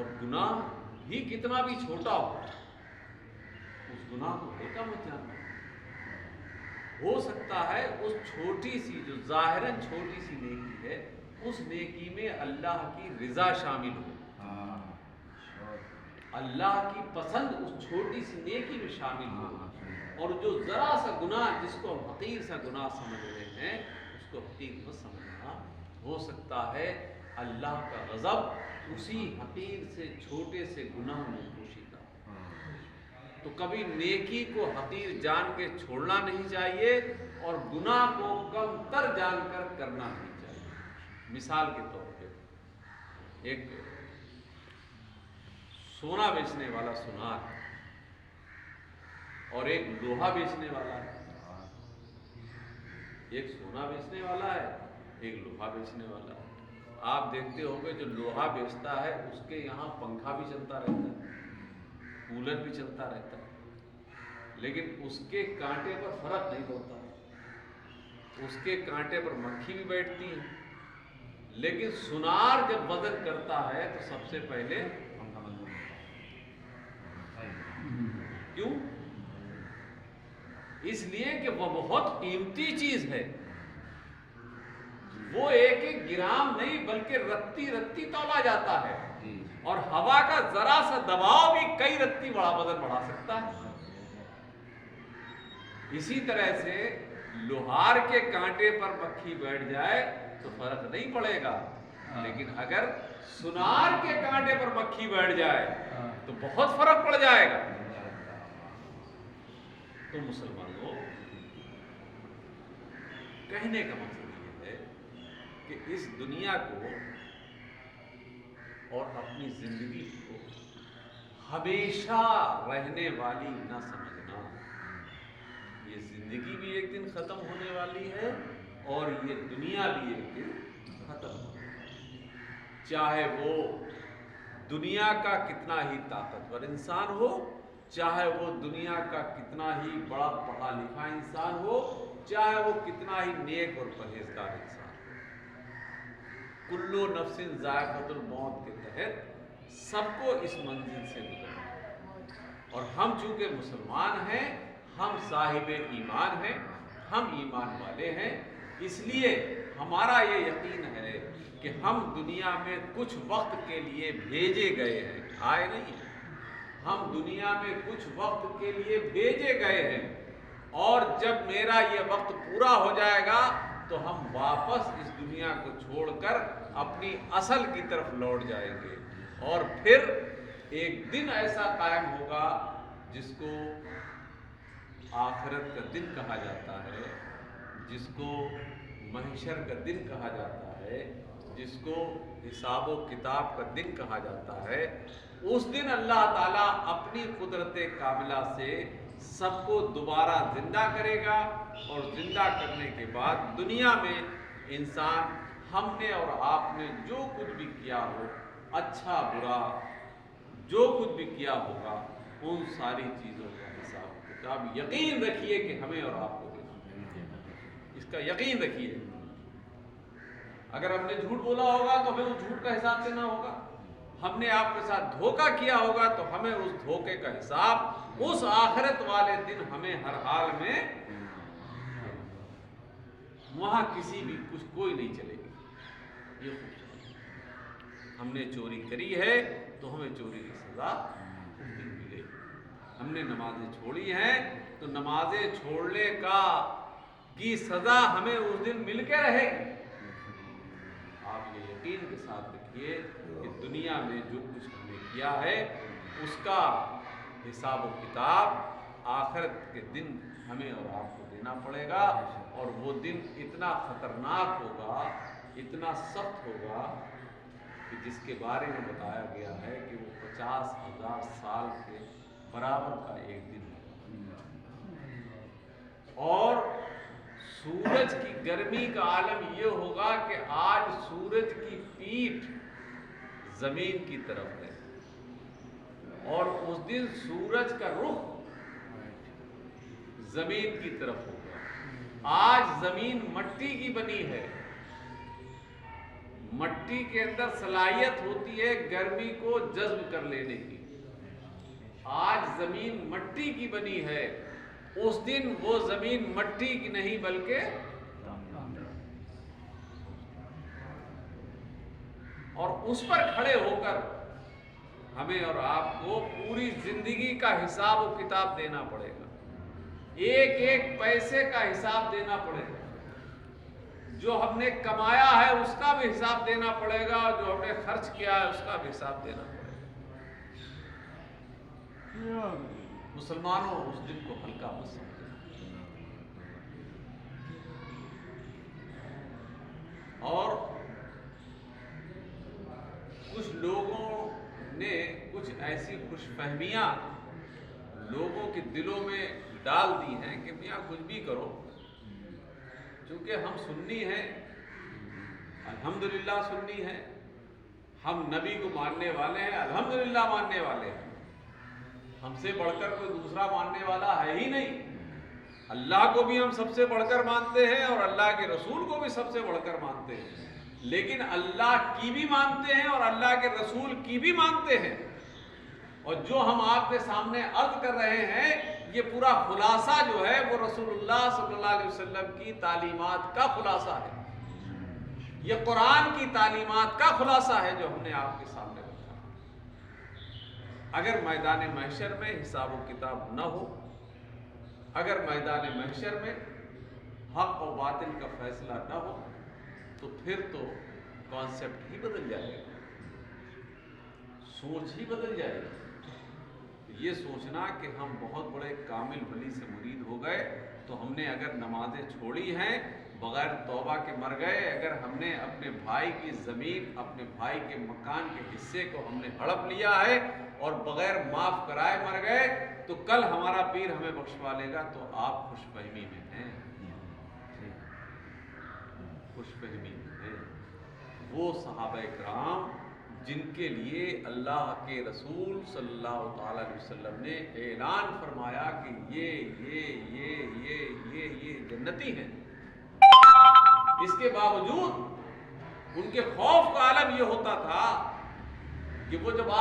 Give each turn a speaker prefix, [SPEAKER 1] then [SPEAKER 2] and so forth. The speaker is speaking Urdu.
[SPEAKER 1] اور گناہ بھی کتنا بھی چھوٹا ہو اس گناہ کو ہلکا مت جاننا. ہو سکتا ہے اس چھوٹی سی جو ظاہراً چھوٹی سی نیکی ہے اس نیکی میں اللہ کی رضا شامل ہو, اللہ کی پسند اس چھوٹی سی نیکی میں شامل ہو, اور جو ذرا سا گناہ جس کو ہم حقیر سا گناہ سمجھ رہے ہیں اس کو حقیر مت سمجھنا. ہو سکتا ہے اللہ کا غضب اسی حقیر سے چھوٹے سے گناہ میں پوشیدہ. تو کبھی نیکی کو حقیر جان کے چھوڑنا نہیں چاہیے اور گناہ کو کم تر جان کر کرنا نہیں چاہیے. مثال کے طور پہ ایک سونا بیچنے والا سونار اور ایک لوہا بیچنے والا ہے. ایک سونا بیچنے والا ہے, ایک لوہا بیچنے والا ہے. آپ دیکھتے ہوں گے جو لوہا بیچتا ہے اس کے یہاں پنکھا بھی چلتا رہتا ہے, کولر بھی چلتا رہتا ہے, لیکن اس کے کانٹے پر فرق نہیں پڑتا. اس کے کانٹے پر مکھی بھی بیٹھتی ہے. لیکن سونار جب وزن کرتا ہے تو سب سے پہلے کیوں؟ اس لیے کہ وہ بہت قیمتی چیز ہے. وہ ایک ایک گرام نہیں بلکہ رتی رتی تولا جاتا ہے, اور ہوا کا ذرا سا دباؤ بھی کئی رتی بڑا وزن بڑھا سکتا ہے. اسی طرح سے لوہار کے کانٹے پر مکھی بیٹھ جائے تو فرق نہیں پڑے گا, لیکن اگر سونار کے کانٹے پر مکھی بیٹھ جائے تو بہت فرق پڑ جائے گا. تو مسلمانوں, کہنے کا مقصد یہ ہے کہ اس دنیا کو اور اپنی زندگی کو ہمیشہ رہنے والی نہ سمجھنا. یہ زندگی بھی ایک دن ختم ہونے والی ہے اور یہ دنیا بھی ایک دن ختم ہونے والی ہے. چاہے وہ دنیا کا کتنا ہی طاقتور انسان ہو, چاہے وہ دنیا کا کتنا ہی بڑا پڑھا لکھا انسان ہو, چاہے وہ کتنا ہی نیک اور پرہیزگار انسان ہو. کلو نفس ذائقۃ الموت کے تحت سب کو اس منزل سے گزرنا ہے. اور ہم چونکہ مسلمان ہیں, ہم صاحب ایمان ہیں, ہم ایمان والے ہیں, اس لیے ہمارا یہ یقین ہے کہ ہم دنیا میں کچھ وقت کے لیے بھیجے گئے ہیں, آئے نہیں ہیں. ہم دنیا میں کچھ وقت کے لیے بھیجے گئے ہیں, اور جب میرا یہ وقت پورا ہو جائے گا تو ہم واپس اس دنیا کو چھوڑ کر اپنی اصل کی طرف لوٹ جائیں گے. اور پھر ایک دن ایسا قائم ہوگا جس کو آخرت کا دن کہا جاتا ہے, جس کو محشر کا دن کہا جاتا ہے, جس کو حساب و کتاب کا دن کہا جاتا ہے. اس دن اللہ تعالیٰ اپنی قدرت کاملہ سے سب کو دوبارہ زندہ کرے گا, اور زندہ کرنے کے بعد دنیا میں انسان, ہم نے اور آپ نے جو کچھ بھی کیا ہو, اچھا برا جو کچھ بھی کیا ہوگا, ان ساری چیزوں کا حساب کتاب یقین رکھیے کہ ہمیں اور آپ کو دینا. اس کا یقین رکھیے. اگر ہم نے جھوٹ بولا ہوگا تو ہمیں اس جھوٹ کا حساب دینا ہوگا. ہم نے آپ کے ساتھ دھوکہ کیا ہوگا تو ہمیں اس دھوکے کا حساب اس آخرت والے دن ہمیں ہر حال میں, وہاں کسی بھی کچھ کوئی نہیں چلے گی. یہ خوبصورت, ہم نے چوری کری ہے تو ہمیں چوری کی سزا اس دن ملے گی. ہم نے نمازیں چھوڑی ہیں تو نمازیں چھوڑنے کی سزا ہمیں اس دن مل کے رہے گی. آپ یہ یقین کے ساتھ رکھیے کہ دنیا میں جو کچھ ہم نے کیا ہے اس کا حساب و کتاب آخرت کے دن ہمیں اور آپ کو دینا پڑے گا. اور وہ دن اتنا خطرناک ہوگا, اتنا سخت ہوگا کہ جس کے بارے میں بتایا گیا ہے کہ وہ 50,000 سال کے برابر کا ایک دن ہوگا. اور سورج کی گرمی کا عالم یہ ہوگا کہ آج سورج کی پیٹھ زمین کی طرف ہے, اور اس دن سورج کا رخ زمین کی طرف ہوگا. آج زمین مٹی کی بنی ہے, مٹی مٹی کے اندر صلاحیت ہوتی ہے گرمی کو جذب کر لینے کی. آج زمین مٹی کی بنی ہے، اس دن وہ زمین مٹی کی نہیں بلکہ اور اس پر کھڑے ہو کر ہمیں اور آپ کو پوری زندگی کا حساب و کتاب دینا پڑے گا. ایک ایک پیسے کا حساب دینا پڑے گا. جو ہم نے کمایا ہے اس کا بھی حساب دینا پڑے گا، جو ہم نے خرچ کیا ہے اس کا بھی حساب دینا پڑے گا. مسلمانوں اس دن کو ہلکا مت سمجھیں. اور کچھ لوگوں نے کچھ ایسی خوش فہمیاں لوگوں کے دلوں میں ڈال دی ہیں کہ میاں کچھ بھی کرو، چونکہ ہم سنی ہیں، الحمدللہ سنی ہیں، ہم نبی کو ماننے والے ہیں، الحمدللہ ماننے والے ہیں، ہم سے بڑھ کر کوئی دوسرا ماننے والا ہے ہی نہیں. اللہ کو بھی ہم سب سے بڑھ کر مانتے ہیں اور اللہ کے رسول کو بھی سب سے بڑھ کر مانتے ہیں، لیکن اللہ کی بھی مانتے ہیں اور اللہ کے رسول کی بھی مانتے ہیں. اور جو ہم آپ کے سامنے عرض کر رہے ہیں یہ پورا خلاصہ جو ہے وہ رسول اللہ صلی اللہ علیہ وسلم کی تعلیمات کا خلاصہ ہے. یہ قرآن کی تعلیمات کا خلاصہ ہے جو ہم نے آپ کے سامنے رکھا. اگر میدان محشر میں حساب و کتاب نہ ہو، اگر میدان محشر میں حق و باطل کا فیصلہ نہ ہو، تو پھر تو کانسیپٹ ہی بدل جائے گا، سوچ ہی بدل جائے گی. یہ سوچنا کہ ہم بہت بڑے کامل ولی سے مرید ہو گئے تو ہم نے اگر نمازیں چھوڑی ہیں بغیر توبہ کے مر گئے، اگر ہم نے اپنے بھائی کی زمین، اپنے بھائی کے مکان کے حصے کو ہم نے ہڑپ لیا ہے اور بغیر معاف کرائے مر گئے تو کل ہمارا پیر ہمیں بخشوا لے گا. تو آپ خوش فہمی میں ہیں، خوش فہمی میں ہیں. وہ صحابہ کرام جن کے لیے اللہ کے رسول صلی اللہ تعالی علیہ وسلم نے اعلان فرمایا کہ یہ جنتی ہیں، اس کے باوجود ان کے خوف کا عالم یہ ہوتا تھا کہ وہ جب